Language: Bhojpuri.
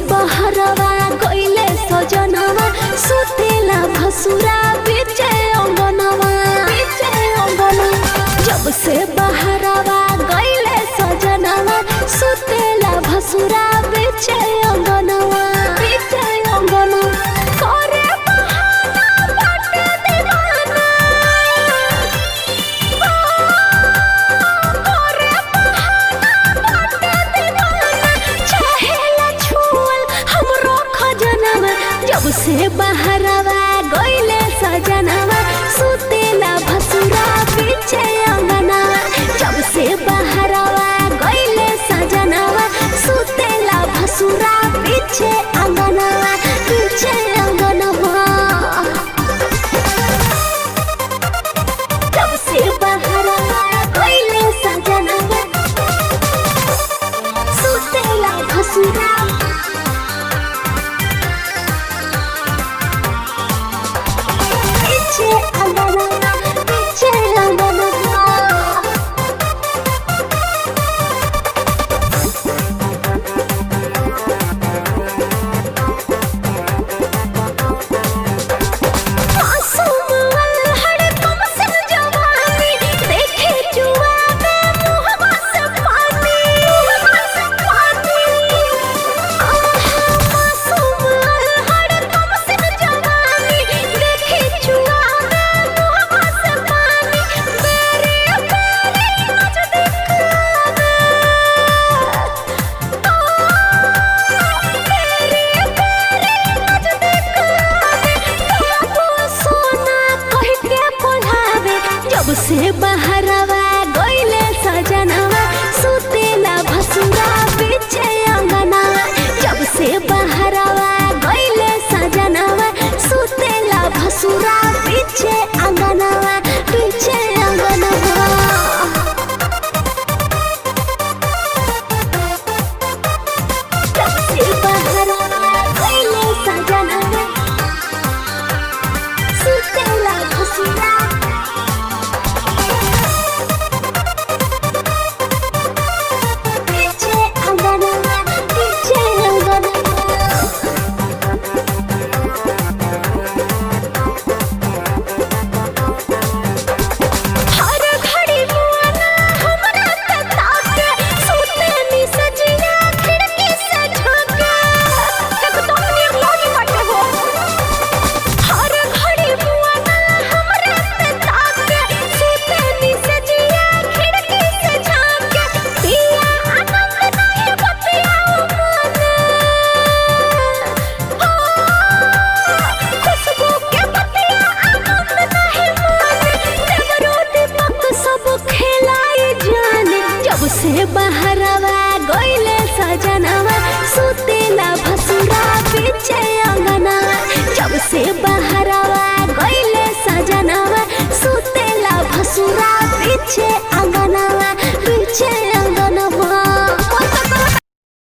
बहरवा गइले सजनवा सुतेला भसुरा बीचे अंगनवा जब से बहरवा गइले सजनवा सुतेला भसुरा बीचे अंगनवा करे बहाना बाटे दीवाना करे बहाना बाटे दीवाना चाहेला छुअल हमरो खजनवा जब से बहरवा गइले सजनवा सुतेला भसुरा बीचे अंगनवा जब से बहरवा गइले सजनवा सुतेला भसुरा बीचे अंगनवा जब से बहरवा गइले सजनवा सुतेला भसुरा बीचे अंगनवा जब से बहरवा